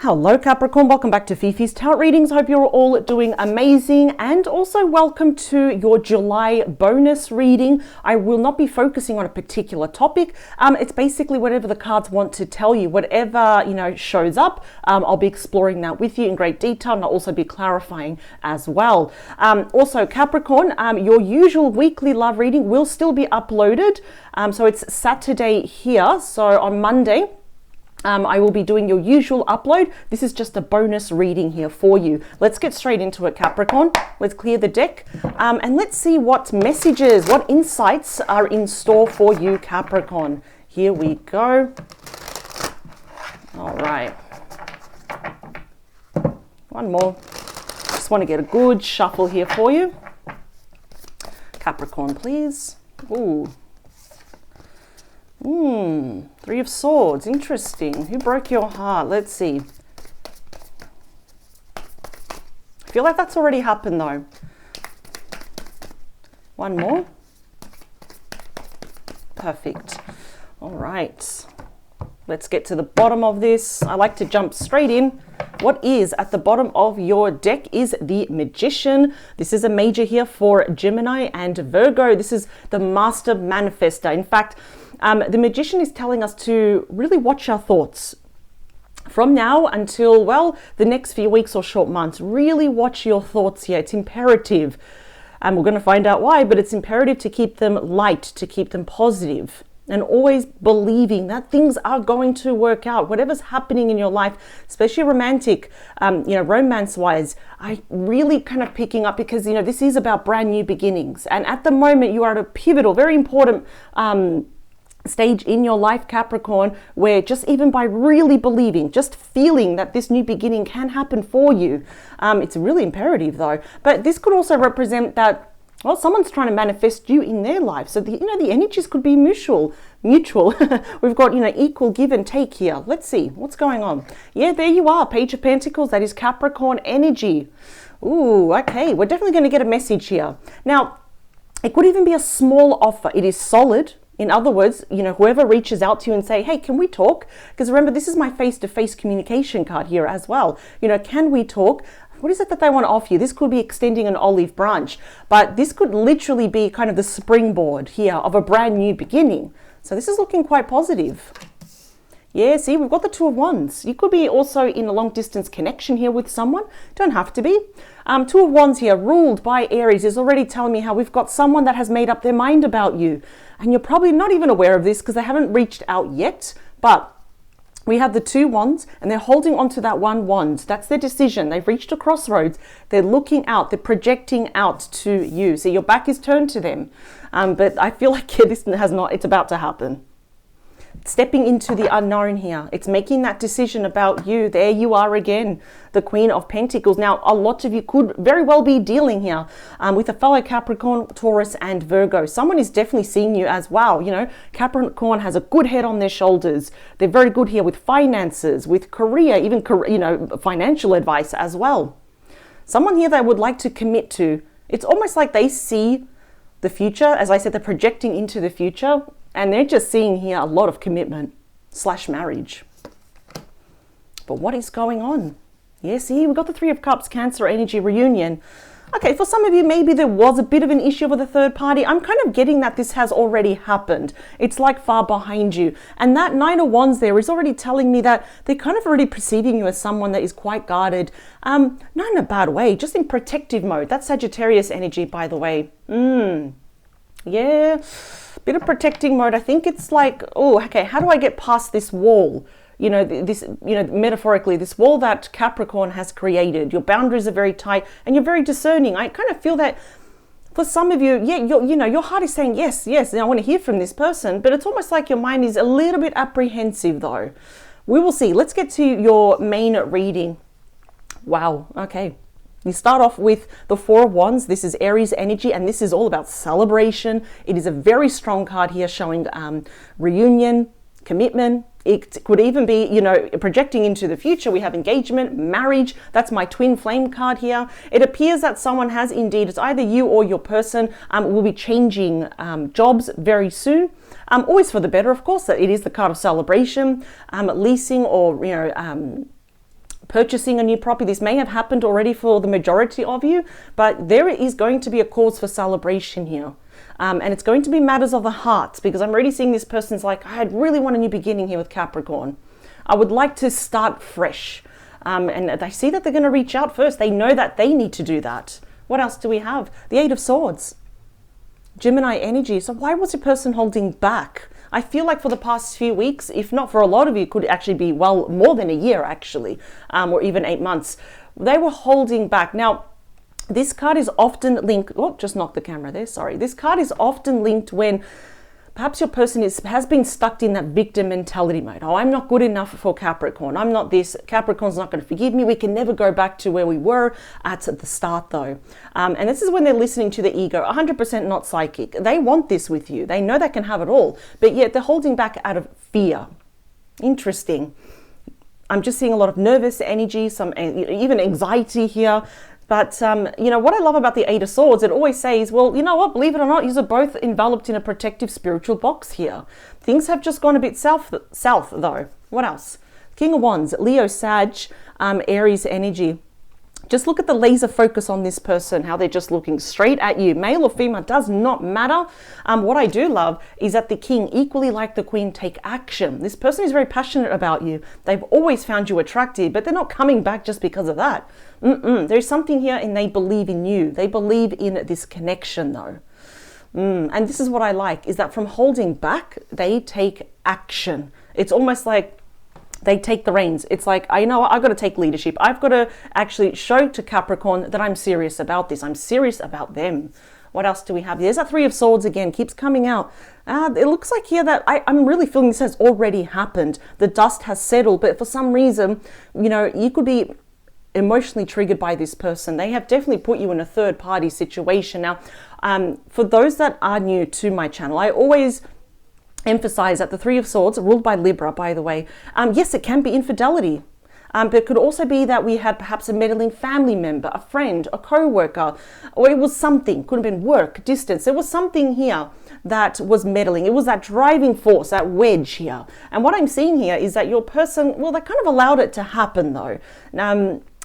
Hello Capricorn, welcome back to Fifi's Tarot Readings. I hope you're all doing amazing, and also welcome to your July bonus reading. I will not be focusing on a particular topic. It's basically whatever the cards want to tell you, whatever shows up. I'll be exploring that with you in great detail, and I'll also be clarifying as well. Also Capricorn, your usual weekly love reading will still be uploaded. So it's Saturday here, so on Monday I will be doing your usual upload. This is just a bonus reading here for you. Let's get straight into it, Capricorn. Let's clear the deck and let's see what messages, what insights are in store for you, Capricorn. Here we go. All right. One more. Just want to get a good shuffle here for you. Capricorn, please. Ooh. Three of Swords. Interesting. Who broke your heart? Let's see. I feel like that's already happened though. One more. Perfect. All right. Let's get to the bottom of this. I like to jump straight in. What is at the bottom of your deck is the Magician. This is a major here for Gemini and Virgo. This is the Master Manifester. In fact, the Magician is telling us to really watch our thoughts. From now until, well, the next few weeks or short months, really watch your thoughts here. It's imperative. And we're going to find out why, but it's imperative to keep them light, to keep them positive. And always believing that things are going to work out. Whatever's happening in your life, especially romantic, romance-wise, I really kind of picking up because, this is about brand new beginnings. And at the moment, you are at a pivotal, very important stage in your life, Capricorn, where just even by really believing, just feeling that this new beginning can happen for you, it's really imperative though. But this could also represent that, well, someone's trying to manifest you in their life. So the energies could be mutual. We've got, equal give and take here. Let's see what's going on. Yeah, there you are. Page of Pentacles. That is Capricorn energy. Ooh, okay. We're definitely going to get a message here. Now, it could even be a small offer. It is solid. In other words, whoever reaches out to you and say, hey, can we talk? Because remember, this is my face-to-face communication card here as well. Can we talk? What is it that they want to offer you? This could be extending an olive branch, but this could literally be kind of the springboard here of a brand new beginning. So this is looking quite positive. Yeah, see, we've got the Two of Wands. You could be also in a long distance connection here with someone. Don't have to be. Two of Wands here, ruled by Aries, is already telling me how we've got someone that has made up their mind about you. And you're probably not even aware of this because they haven't reached out yet. But we have the Two Wands and they're holding on to that one wand. That's their decision. They've reached a crossroads. They're looking out. They're projecting out to you. So your back is turned to them. But I feel like this has not, it's about to happen. Stepping into the unknown here. It's making that decision about you. There you are again, the Queen of Pentacles. Now, a lot of you could very well be dealing here with a fellow Capricorn, Taurus, and Virgo. Someone is definitely seeing you as, wow, Capricorn has a good head on their shoulders. They're very good here with finances, with career, even, financial advice as well. Someone here they would like to commit to. It's almost like they see the future. As I said, they're projecting into the future. And they're just seeing here a lot of commitment / marriage. But what is going on? Yeah, see, we've got the Three of Cups, Cancer energy reunion. Okay, for some of you, maybe there was a bit of an issue with a third party. I'm kind of getting that this has already happened. It's like far behind you. And that Nine of Wands there is already telling me that they're kind of already perceiving you as someone that is quite guarded. Not in a bad way, just in protective mode. That's Sagittarius energy, by the way. Yeah. Bit of protecting mode. I think it's like, oh, okay, how do I get past this wall? Metaphorically, this wall that Capricorn has created. Your boundaries are very tight and you're very discerning. I kind of feel that for some of you, yeah, your heart is saying yes, and I want to hear from this person, but it's almost like your mind is a little bit apprehensive though. We will see. Let's get to your main reading. Wow, okay. You start off with the Four of Wands. This is Aries energy, and this is all about celebration. It is a very strong card here showing reunion, commitment. It could even be, projecting into the future. We have engagement, marriage. That's my twin flame card here. It appears that someone has indeed, it's either you or your person, will be changing jobs very soon. Always for the better, of course. That it is the card of celebration, leasing or, purchasing a new property. This may have happened already for the majority of you, but there is going to be a cause for celebration here. And it's going to be matters of the heart, because I'm already seeing this person's like, I really want a new beginning here with Capricorn. I would like to start fresh. And they see that they're going to reach out first. They know that they need to do that. What else do we have? The Eight of Swords. Gemini energy. So why was a person holding back? I feel like for the past few weeks, if not for a lot of you, could actually be, well, more than a year actually, or even 8 months. They were holding back. Now, this card is often linked, oh, just knocked the camera there, sorry. This card is often linked when perhaps your person has been stuck in that victim mentality mode. Oh, I'm not good enough for Capricorn. I'm not this. Capricorn's not going to forgive me. We can never go back to where we were at the start though. And this is when they're listening to the ego, 100% not psychic. They want this with you. They know they can have it all, but yet they're holding back out of fear. Interesting. I'm just seeing a lot of nervous energy, some even anxiety here. But, you know, what I love about the Eight of Swords, it always says, well, you know what, believe it or not, you're both enveloped in a protective spiritual box here. Things have just gone a bit south though. What else? King of Wands, Leo, Sag, Aries energy. Just look at the laser focus on this person, how they're just looking straight at you. Male or female, does not matter. What I do love is that the king, equally like the queen, take action. This person is very passionate about you. They've always found you attractive, but they're not coming back just because of that. There's something here and they believe in you. They believe in this connection though. And this is what I like, is that from holding back, they take action. It's almost like they take the reins. It's like, I know I've got to take leadership. I've got to actually show to Capricorn that I'm serious about this. I'm serious about them. What else do we have? There's that Three of Swords again, keeps coming out. It looks like here that I'm really feeling this has already happened. The dust has settled, but for some reason, you know, you could be emotionally triggered by this person. They have definitely put you in a third party situation. Now, for those that are new to my channel, I always emphasize that the Three of Swords, ruled by Libra, by the way, yes, it can be infidelity. But it could also be that we had perhaps a meddling family member, a friend, a co-worker, or it was something, could have been work, distance. There was something here that was meddling. It was that driving force, that wedge here. And what I'm seeing here is that your person, well, they kind of allowed it to happen though.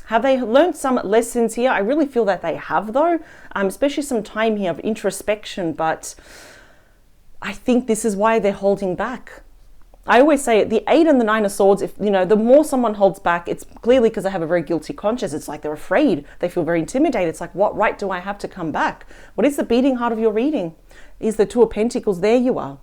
Have they learned some lessons here? I really feel that they have though, especially some time here of introspection, but I think this is why they're holding back. I always say it, the Eight and the Nine of Swords, if you know, the more someone holds back, it's clearly because they have a very guilty conscience. It's like they're afraid. They feel very intimidated. It's like, what right do I have to come back? What is the beating heart of your reading? Is the Two of Pentacles. There you are.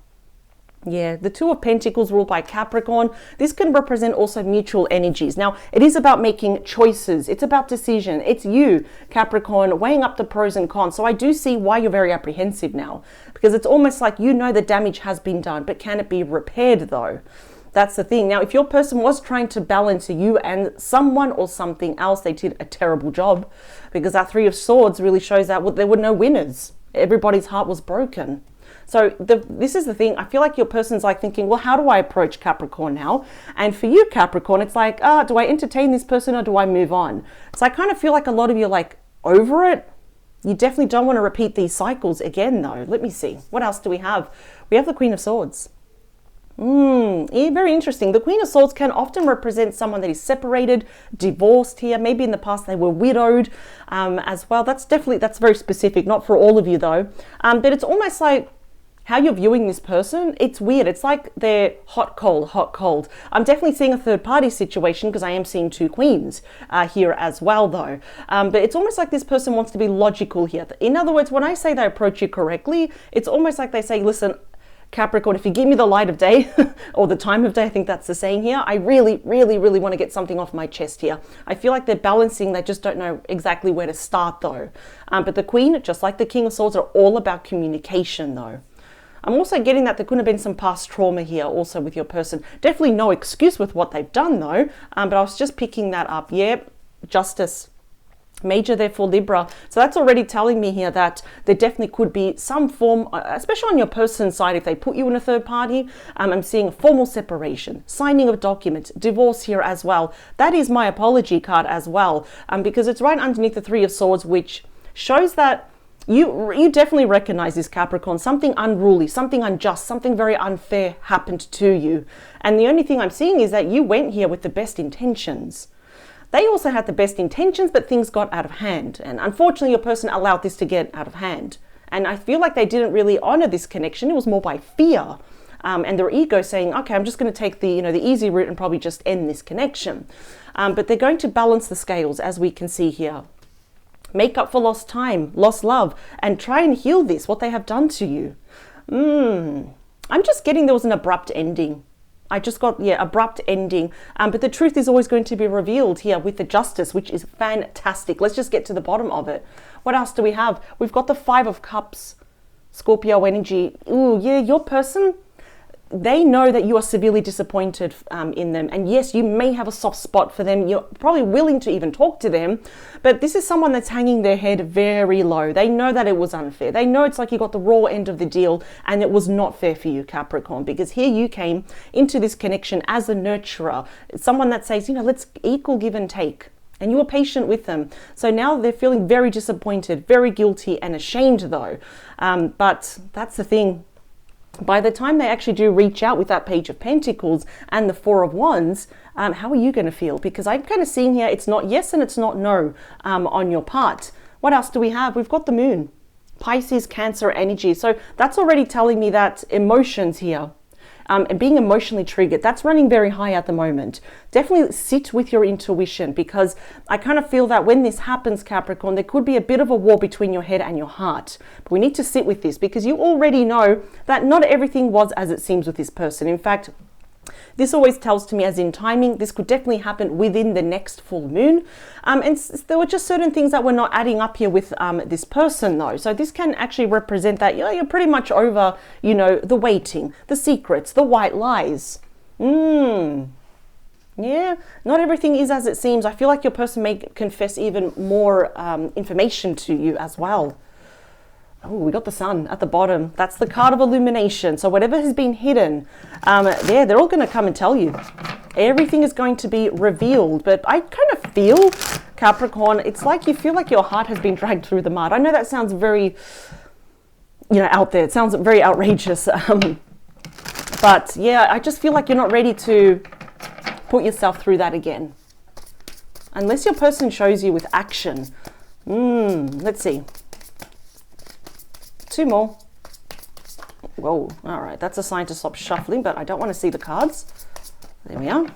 Yeah, the Two of Pentacles ruled by Capricorn. This can represent also mutual energies. Now, it is about making choices. It's about decision. It's you, Capricorn, weighing up the pros and cons. So I do see why you're very apprehensive now, because it's almost like you know the damage has been done, but can it be repaired though? That's the thing. Now, if your person was trying to balance you and someone or something else, they did a terrible job, because that Three of Swords really shows that there were no winners. Everybody's heart was broken. So this is the thing. I feel like your person's like thinking, well, how do I approach Capricorn now? And for you, Capricorn, it's like, do I entertain this person or do I move on? So I kind of feel like a lot of you are like over it. You definitely don't want to repeat these cycles again, though. Let me see. What else do we have? We have the Queen of Swords. Yeah, very interesting. The Queen of Swords can often represent someone that is separated, divorced here. Maybe in the past they were widowed as well. That's very specific, not for all of you though. But it's almost like how you're viewing this person, it's weird. It's like they're hot, cold, hot, cold. I'm definitely seeing a third party situation because I am seeing two queens here as well though. But it's almost like this person wants to be logical here. In other words, when I say they approach you correctly, it's almost like they say, listen, Capricorn, if you give me the light of day or the time of day, I think that's the saying here, I really, really, really want to get something off my chest here. I feel like they're balancing. They just don't know exactly where to start though. But the Queen, just like the King of Swords, are all about communication though. I'm also getting that there could have been some past trauma here also with your person. Definitely no excuse with what they've done though. But I was just picking that up. Yep, Justice. Major there for Libra. So that's already telling me here that there definitely could be some form, especially on your person's side, if they put you in a third party. I'm seeing a formal separation, signing of documents, divorce here as well. That is my apology card as well, because it's right underneath the Three of Swords, which shows that you definitely recognize this, Capricorn. Something unruly, something unjust, something very unfair happened to you. And the only thing I'm seeing is that you went here with the best intentions. They also had the best intentions, but things got out of hand. And unfortunately, your person allowed this to get out of hand. And I feel like they didn't really honor this connection. It was more by fear. And their ego saying, okay, I'm just going to take the, the easy route and probably just end this connection. But they're going to balance the scales, as we can see here. Make up for lost time, lost love, and try and heal this, what they have done to you. I'm just getting there was an abrupt ending. I just got, abrupt ending. But the truth is always going to be revealed here with the justice, which is fantastic. Let's just get to the bottom of it. What else do we have? We've got the 5 of Cups, Scorpio energy. Ooh, yeah, your person, they know that you are severely disappointed in them. And yes, you may have a soft spot for them. You're probably willing to even talk to them. But this is someone that's hanging their head very low. They know that it was unfair. They know it's like you got the raw end of the deal and it was not fair for you, Capricorn, because here you came into this connection as a nurturer. Someone that says, let's equal give and take. And you were patient with them. So now they're feeling very disappointed, very guilty and ashamed though. But that's the thing. By the time they actually do reach out with that Page of Pentacles and the 4 of Wands, how are you going to feel? Because I'm kind of seeing here, it's not yes and it's not no on your part. What else do we have? We've got the Moon, Pisces, Cancer energy. So that's already telling me that emotions here, and being emotionally triggered, that's running very high at the moment. Definitely sit with your intuition, because I kind of feel that when this happens, Capricorn, there could be a bit of a war between your head and your heart. But we need to sit with this because you already know that not everything was as it seems with this person. In fact, this always tells to me as in timing, this could definitely happen within the next full moon. And there were just certain things that were not adding up here with this person though. So this can actually represent that you're pretty much over, the waiting, the secrets, the white lies. Yeah, not everything is as it seems. I feel like your person may confess even more information to you as well. Oh, we got the Sun at the bottom. That's the card of illumination. So whatever has been hidden, they're all going to come and tell you. Everything is going to be revealed. But I kind of feel, Capricorn, it's like you feel like your heart has been dragged through the mud. I know that sounds very, out there. It sounds very outrageous. But yeah, I just feel like you're not ready to put yourself through that again. Unless your person shows you with action. Let's see. 2 more. Whoa, all right, that's a sign to stop shuffling, but I don't want to see the cards. There we are.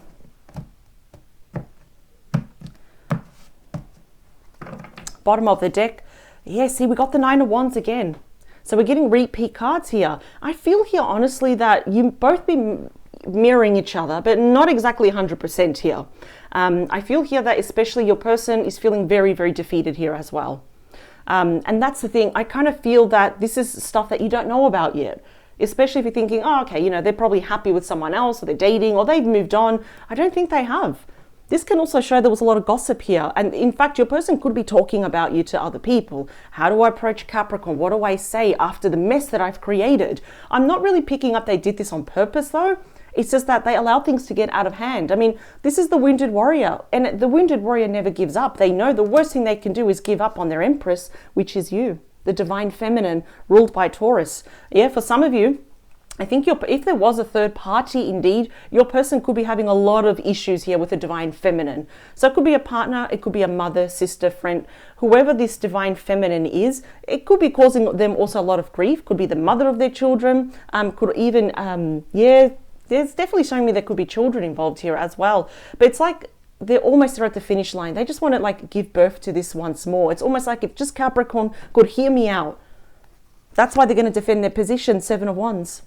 Bottom of the deck. Yeah, see, we got the 9 of Wands again. So we're getting repeat cards here. I feel here, honestly, that you both be mirroring each other, but not exactly 100% here. I feel here that especially your person is feeling very, very defeated here as well. And that's the thing. I kind of feel that this is stuff that you don't know about yet, especially if you're thinking, oh, okay, they're probably happy with someone else, or they're dating, or they've moved on. I don't think they have. This can also show there was a lot of gossip here. And in fact, your person could be talking about you to other people. How do I approach Capricorn? What do I say after the mess that I've created? I'm not really picking up they did this on purpose though. It's just that they allow things to get out of hand. I mean, this is the wounded warrior, and the wounded warrior never gives up. They know the worst thing they can do is give up on their empress, which is you, the divine feminine ruled by Taurus. Yeah, for some of you, I think if there was a third party, indeed, your person could be having a lot of issues here with the divine feminine. So it could be a partner, it could be a mother, sister, friend, whoever this divine feminine is. It could be causing them also a lot of grief. Could be the mother of their children. Could even, there's definitely showing me there could be children involved here as well. But it's like they're almost there at the finish line. They just want to give birth to this once more. It's almost like if just Capricorn could hear me out. That's why they're going to defend their position. 7 of Wands.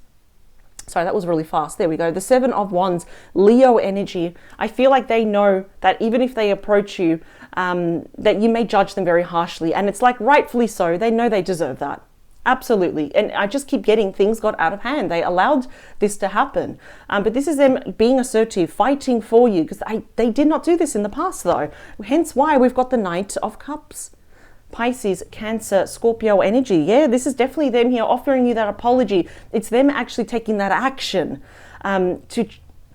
Sorry, that was really fast. There we go. The 7 of Wands, Leo energy. I feel like they know that even if they approach you, that you may judge them very harshly. And it's like rightfully so. They know they deserve that. Absolutely. And I just keep getting things got out of hand. They allowed this to happen. But this is them being assertive, fighting for you, because they did not do this in the past though. Hence why we've got the Knight of Cups. Pisces, Cancer, Scorpio energy. Yeah, this is definitely them here offering you that apology. It's them actually taking that action to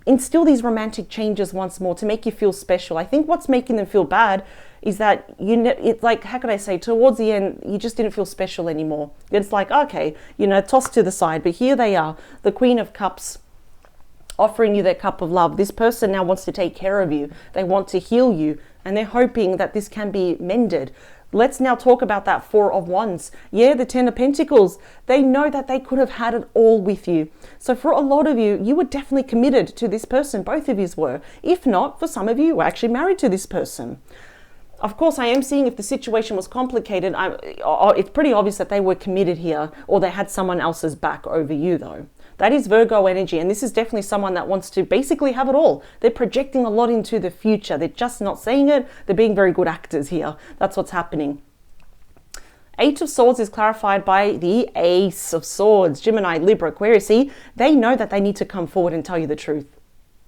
instill these romantic changes once more, to make you feel special. I think what's making them feel bad is that it's like, how could I say, towards the end, you just didn't feel special anymore. It's like, okay, tossed to the side, but here they are, the Queen of Cups, offering you their cup of love. This person now wants to take care of you. They want to heal you, and they're hoping that this can be mended. Let's now talk about that Four of Wands. Yeah, the Ten of Pentacles. They know that they could have had it all with you. So for a lot of you, you were definitely committed to this person. Both of you were. If not, for some of you, you were actually married to this person. Of course, I am seeing if the situation was complicated, it's pretty obvious that they were committed here, or they had someone else's back over you though. That is Virgo energy, and this is definitely someone that wants to basically have it all. They're projecting a lot into the future. They're just not saying it. They're being very good actors here. That's what's happening. Eight of Swords is clarified by the Ace of Swords. Gemini, Libra, Aquarius. See, they know that they need to come forward and tell you the truth.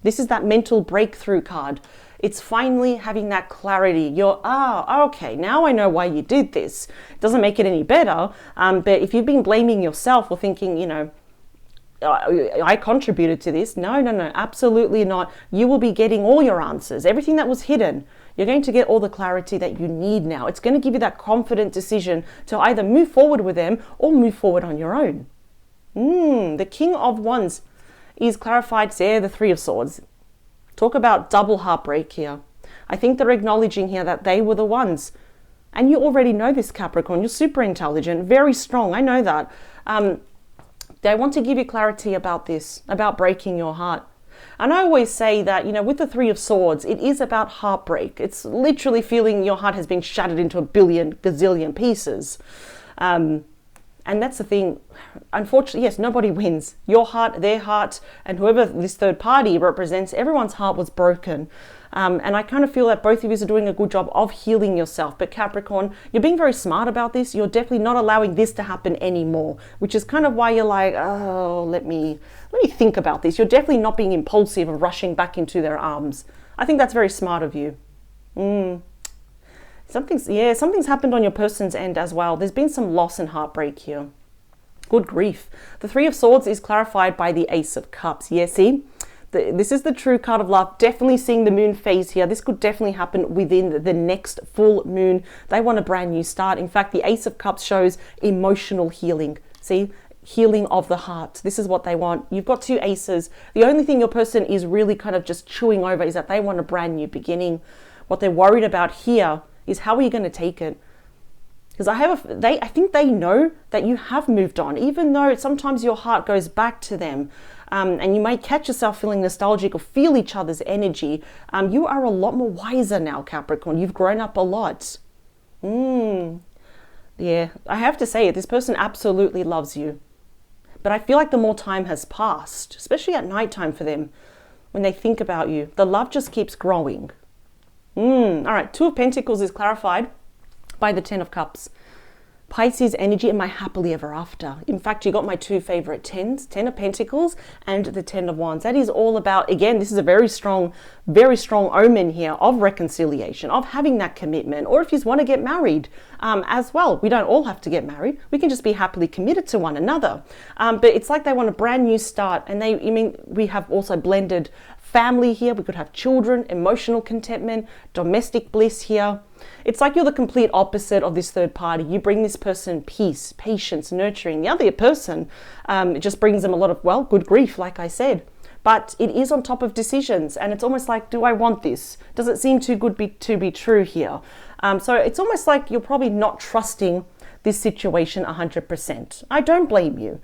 This is that mental breakthrough card. It's finally having that clarity. You're, okay, now I know why you did this. It doesn't make it any better. But if you've been blaming yourself or thinking, you know, I contributed to this. No, absolutely not. You will be getting all your answers. Everything that was hidden, you're going to get all the clarity that you need now. It's going to give you that confident decision to either move forward with them or move forward on your own. The King of Wands is clarified there, the Three of Swords. Talk about double heartbreak here. I think they're acknowledging here that they were the ones. And you already know this, Capricorn. You're super intelligent, very strong. I know that. They want to give you clarity about this, about breaking your heart. And I always say that, you know, with the Three of Swords, it is about heartbreak. It's literally feeling your heart has been shattered into a billion, gazillion pieces. And that's the thing. Unfortunately, yes, nobody wins. Your heart, their heart, and whoever this third party represents, everyone's heart was broken. And I kind of feel that both of you are doing a good job of healing yourself. But Capricorn, you're being very smart about this. You're definitely not allowing this to happen anymore, which is kind of why you're like, oh, let me think about this. You're definitely not being impulsive and rushing back into their arms. I think that's very smart of you. Something's happened on your person's end as well. There's been some loss and heartbreak here. Good grief. The Three of Swords is clarified by the Ace of Cups. Yeah, see? This is the true card of love. Definitely seeing the moon phase here. This could definitely happen within the next full moon. They want a brand new start. In fact, the Ace of Cups shows emotional healing. See? Healing of the heart. This is what they want. You've got two aces. The only thing your person is really kind of just chewing over is that they want a brand new beginning. What they're worried about here is how are you going to take it? Because I think they know that you have moved on, even though sometimes your heart goes back to them. And you might catch yourself feeling nostalgic or feel each other's energy. You are a lot more wiser now, Capricorn. You've grown up a lot. Yeah, I have to say it. This person absolutely loves you. But I feel like the more time has passed, especially at nighttime for them, when they think about you, the love just keeps growing. All right, Two of Pentacles is clarified by the Ten of Cups. Pisces energy and my happily ever after. In fact, you got my two favorite tens, Ten of Pentacles and the Ten of Wands. That is all about, again, this is a very strong omen here of reconciliation, of having that commitment. Or if you want to get married as well. We don't all have to get married. We can just be happily committed to one another. But it's like they want a brand new start. And we have also blended family here. We could have children, emotional contentment, domestic bliss here. It's like you're the complete opposite of this third party. You bring this person peace, patience, nurturing. The other person, it just brings them a lot of, well, good grief, like I said. But it is on top of decisions. And it's almost like, do I want this? Does it seem too good to be true here? So it's almost like you're probably not trusting this situation 100%. I don't blame you.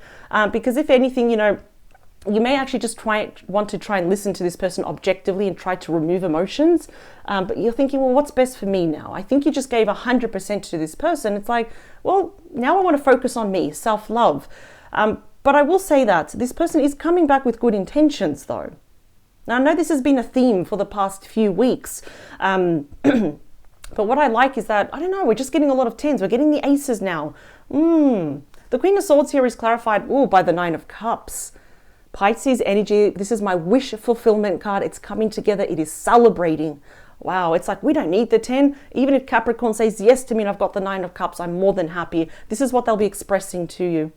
Because if anything, you may actually just want to try and listen to this person objectively and try to remove emotions. But you're thinking, well, what's best for me now? I think you just gave 100% to this person. It's like, well, now I want to focus on me, self-love. But I will say that this person is coming back with good intentions, though. Now, I know this has been a theme for the past few weeks. But what I like is that, I don't know, we're just getting a lot of tens. We're getting the aces now. The Queen of Swords here is clarified by the Nine of Cups. Pisces energy, this is my wish fulfillment card. It's coming together. It is celebrating. Wow, it's like we don't need the 10. Even if Capricorn says yes to me and I've got the Nine of Cups, I'm more than happy. This is what they'll be expressing to you.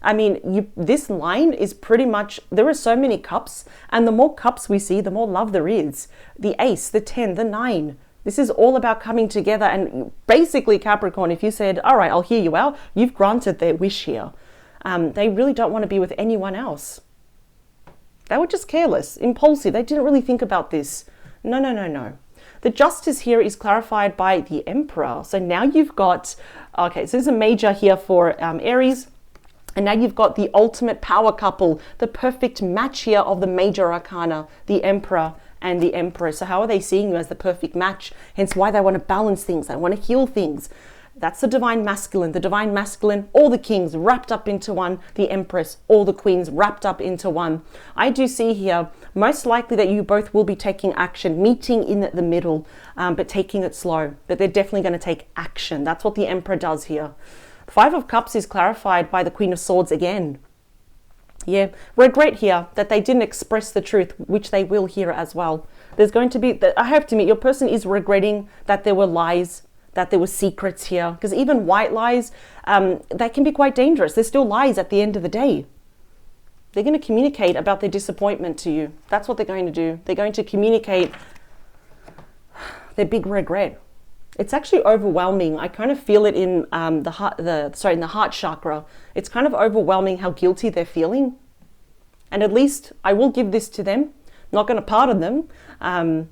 I mean, this line is pretty much, there are so many cups, and the more cups we see, the more love there is. The ace, the 10, the 9. This is all about coming together. And basically, Capricorn, if you said, all right, I'll hear you out, you've granted their wish here. They really don't want to be with anyone else. They were just careless, impulsive. They didn't really think about this. No, no, no, no. The justice here is clarified by the Emperor. So now you've got, okay, so there's a major here for Aries. And now you've got the ultimate power couple, the perfect match here of the major arcana, the Emperor and the Empress. So how are they seeing you as the perfect match? Hence why they want to balance things. They want to heal things. That's the divine masculine. The divine masculine, all the kings wrapped up into one. The Empress, all the queens wrapped up into one. I do see here, most likely that you both will be taking action, meeting in the middle, but taking it slow. But they're definitely going to take action. That's what the Emperor does here. Five of Cups is clarified by the Queen of Swords again. Yeah, regret here that they didn't express the truth, which they will here as well. There's going to be, I have to admit, your person is regretting that there were lies, that there were secrets here. Because even white lies, they can be quite dangerous. They're still lies at the end of the day. They're going to communicate about their disappointment to you. That's what they're going to do. They're going to communicate their big regret. It's actually overwhelming. I kind of feel it in in the heart chakra. It's kind of overwhelming how guilty they're feeling. And at least I will give this to them. I'm not going to pardon them.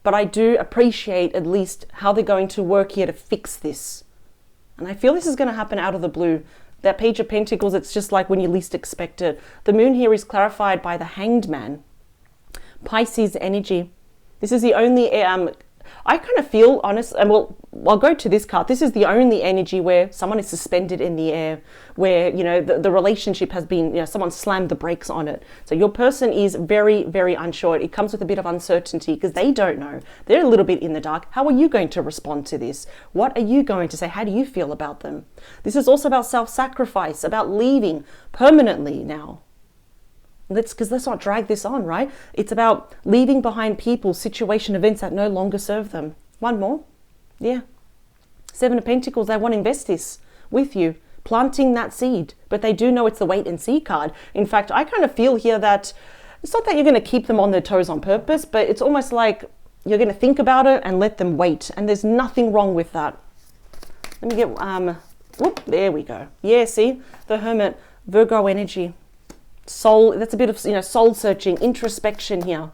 But I do appreciate at least how they're going to work here to fix this. And I feel this is going to happen out of the blue. That Page of Pentacles, it's just like when you least expect it. The moon here is clarified by the Hanged Man. Pisces energy. This is the only I kind of feel honest, and I'll go to this card. This is the only energy where someone is suspended in the air, where, you know, the relationship has been, you know, someone slammed the brakes on it. So your person is very, very unsure. It comes with a bit of uncertainty because they don't know. They're a little bit in the dark. How are you going to respond to this? What are you going to say? How do you feel about them? This is also about self-sacrifice, about leaving permanently now. Because let's not drag this on, right? It's about leaving behind people, situation, events that no longer serve them. One more. Yeah. Seven of Pentacles, they want to invest this with you, planting that seed. But they do know it's the wait and see card. In fact, I kind of feel here that it's not that you're going to keep them on their toes on purpose, but it's almost like you're going to think about it and let them wait. And there's nothing wrong with that. Let me get, whoop, there we go. Yeah, see? The Hermit, Virgo energy. Soul, that's a bit of, you know, soul searching, introspection here.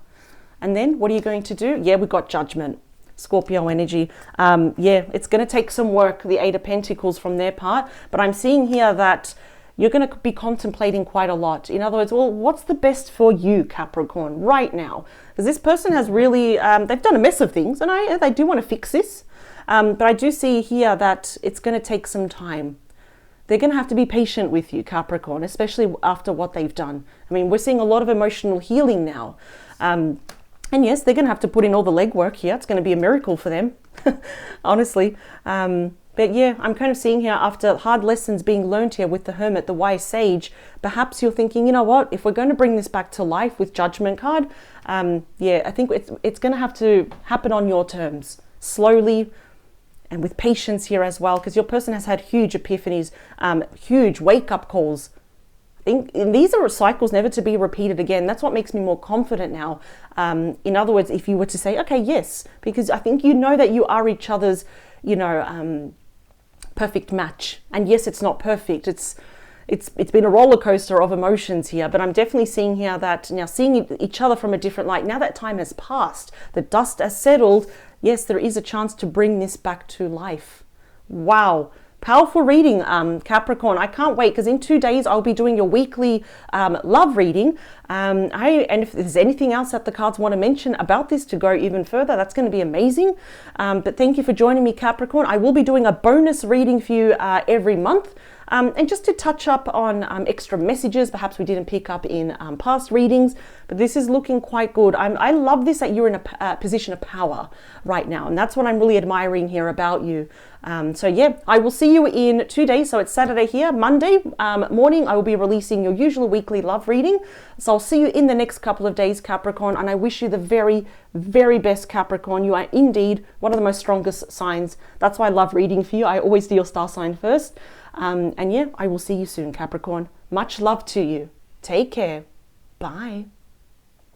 And then what are you going to do? Yeah, we've got Judgment, Scorpio energy. Yeah, it's going to take some work, the Eight of Pentacles from their part. But I'm seeing here that you're going to be contemplating quite a lot. In other words, well, what's the best for you, Capricorn, right now? Because this person has really, they've done a mess of things, and they do want to fix this. But I do see here that it's going to take some time. They're going to have to be patient with you, Capricorn, especially after what they've done. I mean, we're seeing a lot of emotional healing now. And yes, they're going to have to put in all the legwork here. It's going to be a miracle for them, honestly. But yeah, I'm kind of seeing here after hard lessons being learned here with the Hermit, the Wise Sage, perhaps you're thinking, you know what, if we're going to bring this back to life with Judgment card, yeah, I think it's going to have to happen on your terms, slowly, and with patience here as well, because your person has had huge epiphanies, huge wake-up calls. And these are cycles never to be repeated again. That's what makes me more confident now. In other words, if you were to say, okay, yes, because I think you know that you are each other's, you know, perfect match. And yes, it's not perfect. It's been a roller coaster of emotions here, but I'm definitely seeing here that now seeing each other from a different light, now that time has passed, the dust has settled, yes, there is a chance to bring this back to life. Wow. Powerful reading, Capricorn. I can't wait because in 2 days I'll be doing your weekly love reading. And if there's anything else that the cards want to mention about this to go even further, that's going to be amazing. But thank you for joining me, Capricorn. I will be doing a bonus reading for you every month. And just to touch up on extra messages, perhaps we didn't pick up in past readings, but this is looking quite good. I love this, that you're in a position of power right now. And that's what I'm really admiring here about you. So yeah, I will see you in 2 days. So it's Saturday here. Monday morning, I will be releasing your usual weekly love reading. So I'll see you in the next couple of days, Capricorn. And I wish you the very, very best, Capricorn. You are indeed one of the most strongest signs. That's why I love reading for you. I always do your star sign first. And yeah, I will see you soon, Capricorn. Much love to you. Take care. Bye.